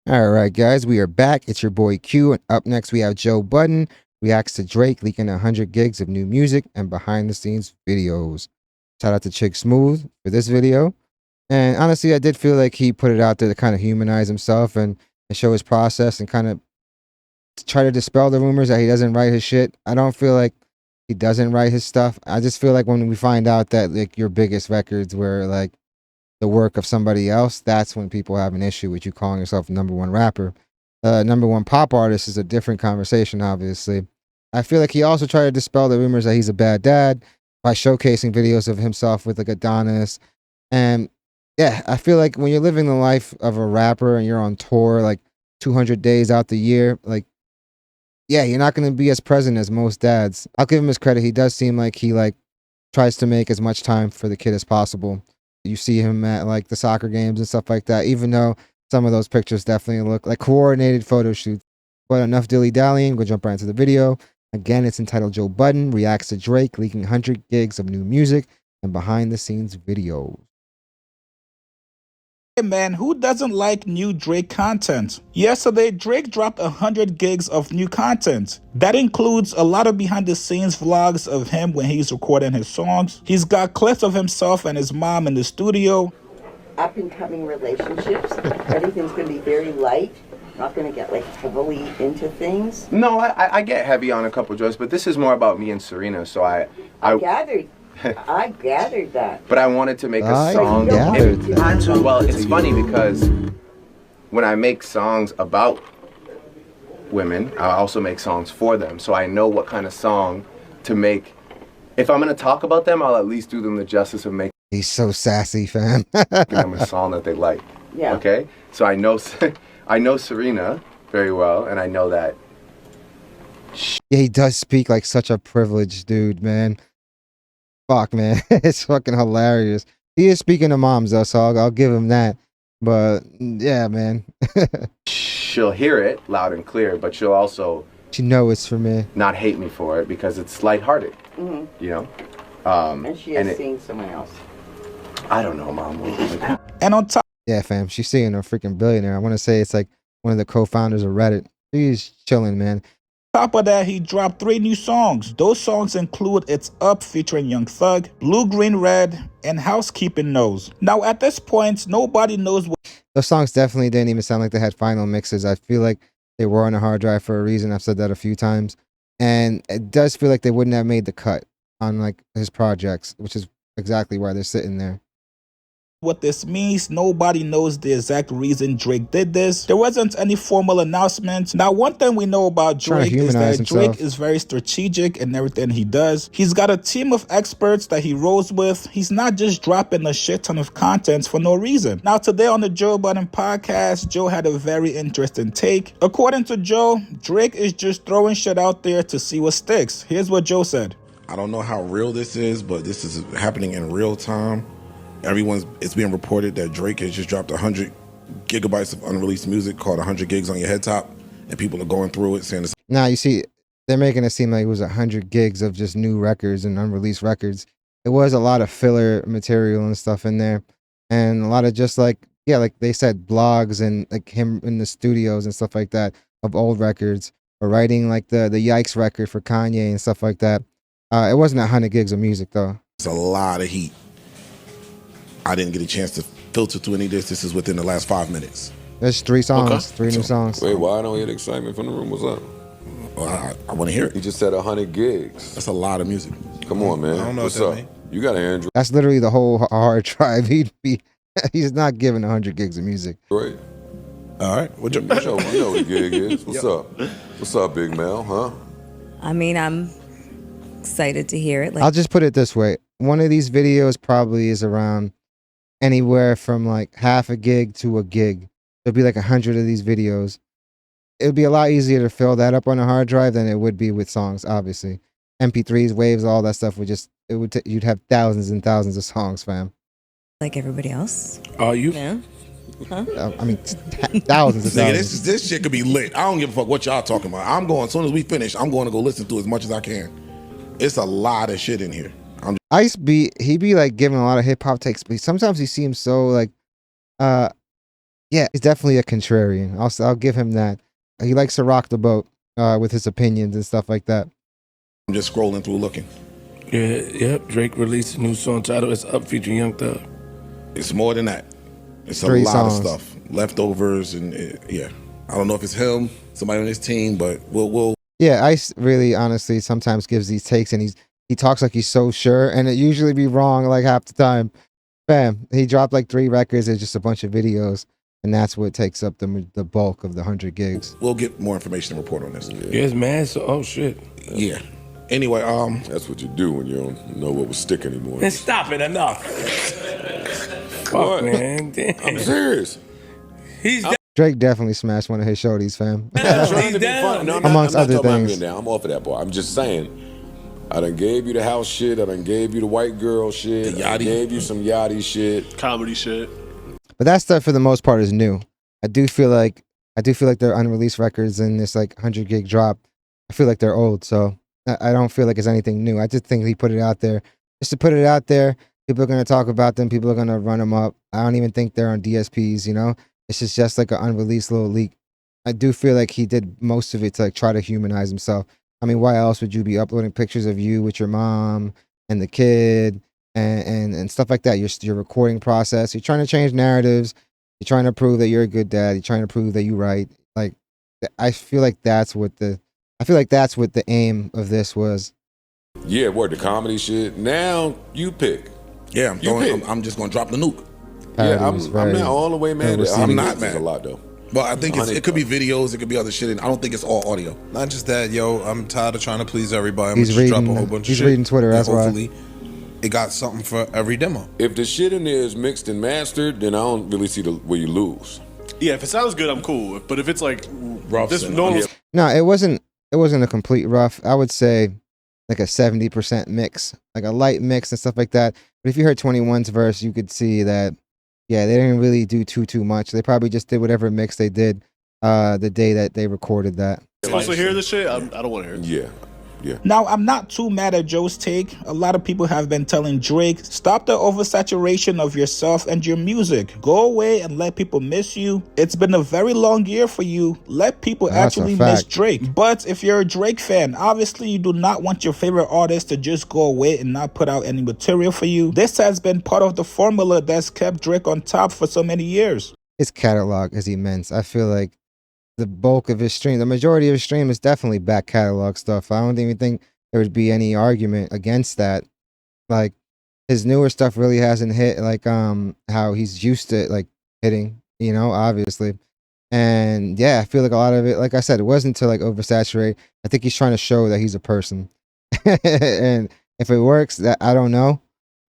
All right, guys, we are back. It's your boy Q, and up next we have Joe Budden reacts to Drake leaking 100 gigs of new music and behind the scenes videos. Shout out to Chick Smooth for this video. And honestly, I did feel like he put it out there to kind of humanize himself and show his process and kind of try to dispel the rumors that he doesn't write his shit. I don't feel like he doesn't write his stuff. I just feel like when we find out that like your biggest records were like the work of somebody else, that's when people have an issue with you calling yourself number one rapper. Number one pop artist is a different conversation, obviously. I feel like he also tried to dispel the rumors that he's a bad dad by showcasing videos of himself with like Adonis. And yeah, I feel like when you're living the life of a rapper and you're on tour like 200 days out the year, like, yeah, you're not going to be as present as most dads. I'll give him his credit. He does seem like he like tries to make as much time for the kid as possible. You see him at like the soccer games and stuff like that, even though some of those pictures definitely look like coordinated photo shoots. But enough dilly-dallying, we'll jump right into the video. Again, it's entitled Joe Budden reacts to Drake leaking 100 gigs of new music and behind the scenes videos. Hey man, who doesn't like new Drake content? Yesterday, Drake dropped 100 gigs of new content. That includes a lot of behind the scenes vlogs of him when he's recording his songs. He's got clips of himself and his mom in the studio. Up and coming relationships. Everything's going to be very light. Not going to get like heavily into things. No, I get heavy on a couple joints, but this is more about me and Serena, so I gathered. I gathered that. But I wanted to make a I song. gathered that. Well, it's funny because when I make songs about women, I also make songs for them. So I know what kind of song to make. If I'm going to talk about them, I'll at least do them the justice of making He's so sassy, fam. them a song that they like. Yeah. Okay? So I know I know Serena very well, and I know that. Yeah, he does speak like such a privileged dude, man. Fuck, man. It's fucking hilarious. He is speaking to moms, though, so I'll give him that. But, yeah, man. She'll hear it loud and clear, but she'll also You know it's for me. not hate me for it because it's lighthearted, you know? And she is and seeing someone else. I don't know, Mom. And on top Yeah, fam. She's seeing a freaking billionaire. I want to say it's like one of the co-founders of Reddit. She's chilling, man. of that, he dropped 3 new songs. Those songs include It's Up featuring Young Thug, Blue Green Red, and Housekeeping Knows. Now at this point, nobody knows what Those songs definitely didn't even sound like they had final mixes. I feel like they were on a hard drive for a reason. I've said that a few times. And it does feel like they wouldn't have made the cut on like his projects, which is exactly why they're sitting there. this means. Nobody knows the exact reason Drake did this. There wasn't any formal announcement. Now, one thing we know about Trying to Drake is humanize that himself. Drake is very strategic in everything he does. He's got a team of experts that he rolls with. He's not just dropping a shit ton of content for no reason. Now, today on the Joe Budden podcast, Joe had a very interesting take. According to Joe, Drake is just throwing shit out there to see what sticks. Here's what Joe said. I don't know how real this is, but this is happening in real time. It's being reported that Drake has just dropped 100 gigabytes of unreleased music called 100 gigs on your head top, and people are going through it saying this. Now, you see, they're making it seem like it was 100 gigs of just new records and unreleased records. It was a lot of filler material and stuff in there. And a lot of just like, yeah, like they said, blogs and like him in the studios and stuff like that of old records, or writing like the Yikes record for Kanye and stuff like that. It wasn't 100 gigs of music, though. It's a lot of heat. I didn't get a chance to filter through any of this. This is within the last 5 minutes. There's 3 songs, 3 new songs. Wait, why don't we get excitement from the room? What's up? Well, I want to hear it. You just said 100 gigs. That's a lot of music. Come on, man. I don't know What's what up? that means. You got an Android, That's literally the whole hard drive. He's not giving 100 gigs of music. right? All right. What you, You know what a gig is. What's up? What's up, Big Mel, huh? I mean, I'm excited to hear it. Like, I'll just put it this way. One of these videos probably is around anywhere from like half a gig to a gig. There'll be like 100 of these videos. It would be a lot easier to fill that up on a hard drive than it would be with songs, obviously. MP3s, waves, all that stuff would just, you'd have thousands and thousands of songs, fam. like everybody else. are you? Yeah. I mean, thousands of Nigga, thousands. this shit could be lit. I don't give a fuck what y'all talking about. I'm going, as soon as we finish, I'm going to go listen to as much as I can. It's a lot of shit in here. He be like giving a lot of hip hop takes, but sometimes he seems so like Yeah, he's definitely a contrarian. I'll give him that. He likes to rock the boat with his opinions and stuff like that. I'm just scrolling through looking. Yeah, yep. Drake released a new song titled "It's Up" featuring Young Thug. It's more than that. It's 3 a lot songs. of stuff. Leftovers and yeah. I don't know if it's him, somebody on his team, but we'll. Yeah, Ice really, honestly, sometimes gives these takes, and he talks like he's so sure, and it usually be wrong like half the time. Bam, he dropped like 3 records. It's just a bunch of videos, and that's what takes up the bulk of the 100 gigs. We'll get more information and report on this. Yeah, it's mad. So, oh shit. Yeah. Anyway, That's what you do when you don't know what will stick anymore. Man, stop it! Enough. Fuck, What? man. Damn. I'm serious. He's down. Drake definitely smashed one of his shorties, fam. I'm trying He's to be down. funny. No, Amongst I'm not other talking about things. being down. I'm off of that part. I'm just saying. I done gave you the house shit. I done gave you the white girl shit. The I yachty. gave you some yachty shit. Comedy shit. But that stuff for the most part is new. I do feel like they're unreleased records in this like 100 gig drop. I feel like they're old, so I don't feel like it's anything new. I just think he put it out there just to put it out there. People are gonna talk about them. People are gonna run them up. I don't even think they're on DSPs. You know, it's just like an unreleased little leak. I do feel like he did most of it to like try to humanize himself. I mean, why else would you be uploading pictures of you with your mom and the kid and stuff like that? Your recording process. You're trying to change narratives. You're trying to prove that you're a good dad. You're trying to prove that you right. Like, I feel like that's what the aim of this was. Yeah, word, the comedy shit. Now you pick. yeah, You pick. I'm just gonna drop the nuke. Yeah, Parody I'm was very not all the way mad. well I'm received. not mad. A lot though. But I think Honey, it could be videos, it could be other shit, and I don't think it's all audio. Not just that, yo. I'm tired of trying to please everybody. I'm He's gonna just drop a reading- whole bunch he's of shit. reading Twitter, and that's why. hopefully it got something for every demo. If the shit in there is mixed and mastered, then I don't really see where you lose. Yeah, if it sounds good, I'm cool. But if it's like Rough this, and- no Yeah. one's No, it wasn't a complete rough. I would say like a 70% mix, like a light mix and stuff like that. But if you heard 21's verse, you could see that, yeah, they didn't really do too much. They probably just did whatever mix they did the day that they recorded that. supposed to hear this shit. I don't want to hear it. Yeah. Yeah. Now, I'm not too mad at Joe's take. A lot of people have been telling Drake, stop the oversaturation of yourself and your music. Go away and let people miss you. It's been a very long year for you. Let people That's a actually miss fact. Drake. But if you're a Drake fan, obviously you do not want your favorite artist to just go away and not put out any material for you. This has been part of the formula that's kept Drake on top for so many years. His catalog is immense. I feel like the bulk of his stream, the majority of his stream is definitely back catalog stuff. I don't even think there would be any argument against that. Like his newer stuff really hasn't hit like how he's used to like hitting, you know, obviously. And yeah, I feel like a lot of it, like I said, it wasn't to like oversaturate. I think he's trying to show that he's a person. And if it works, that I don't know.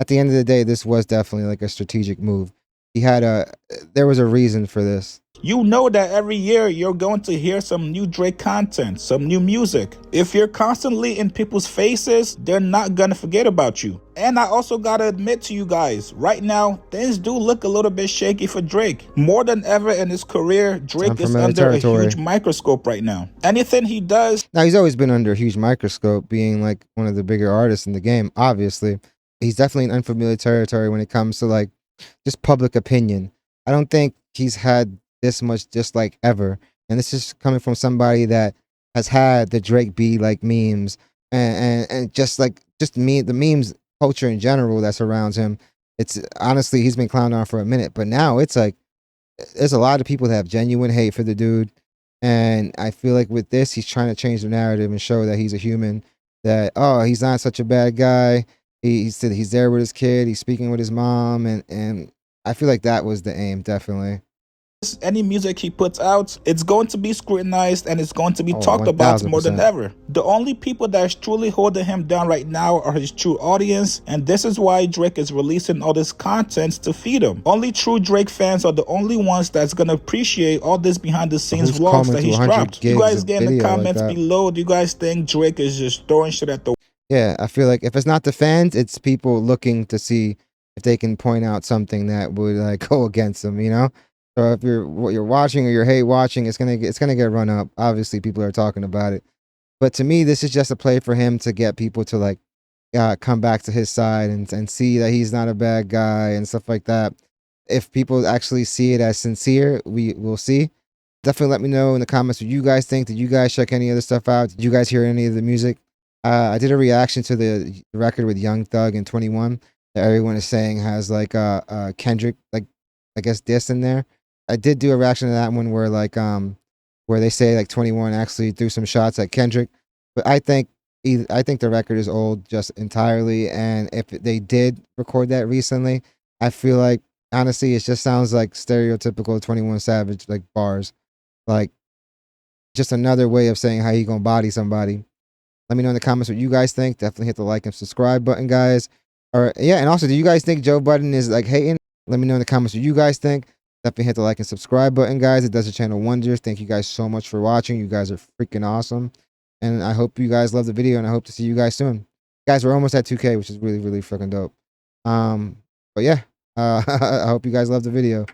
At the end of the day, this was definitely like a strategic move. There was a reason for this. You know that every year you're going to hear some new Drake content, some new music. If you're constantly in people's faces, they're not gonna forget about you. And I also gotta admit to you guys, right now, things do look a little bit shaky for Drake. More than ever in his career, Drake is Unfamiliar under territory. a huge microscope right now. Anything he does, Now, he's always been under a huge microscope, being like one of the bigger artists in the game, obviously. He's definitely in unfamiliar territory when it comes to like just public opinion. I don't think he's had this much dislike ever. And this is coming from somebody that has had the Drake be like memes and just the memes culture in general that surrounds him. It's honestly, he's been clowned on for a minute, but now it's like there's a lot of people that have genuine hate for the dude. And I feel like with this, he's trying to change the narrative and show that he's a human, that, oh, he's not such a bad guy. He said he's there with his kid. He's speaking with his mom. And I feel like that was the aim, definitely. any music he puts out, it's going to be scrutinized and it's going to be talked about more than 1000%. ever. The only people that's truly holding him down right now are his true audience, and this is why Drake is releasing all this content to feed him. Only true Drake fans are the only ones that's going to appreciate all this behind the scenes Who's vlogs combing that through he's 100 dropped. You gigs guys of get in the video like comments that? below, do you guys think Drake is just throwing shit at the Yeah, I feel like if it's not the fans, it's people looking to see if they can point out something that would like go against them, you know? So if you're watching or you're hate watching, it's gonna get run up. Obviously, people are talking about it. But to me, this is just a play for him to get people to like come back to his side and see that he's not a bad guy and stuff like that. if people actually see it as sincere, we will see. Definitely let me know in the comments what you guys think. Did you guys check any other stuff out? Did you guys hear any of the music? I did a reaction to the record with Young Thug and 21 that everyone is saying has like Kendrick, like I guess diss in there. I did do a reaction to that one where they say like 21 actually threw some shots at Kendrick, but I think the record is old just entirely, and if they did record that recently, I feel like honestly it just sounds like stereotypical 21 Savage like bars, like just another way of saying how he gonna body somebody. Let me know in the comments what you guys think. Definitely hit the like and subscribe button, guys. Or yeah, and also, do you guys think Joe Budden is like hating? Let me know in the comments what you guys think. Definitely hit the like and subscribe button, guys. It does the channel wonders. Thank you guys so much for watching. You guys are freaking awesome. And I hope you guys love the video, and I hope to see you guys soon. Guys, we're almost at 2K, which is really, really freaking dope. But yeah, I hope you guys love the video.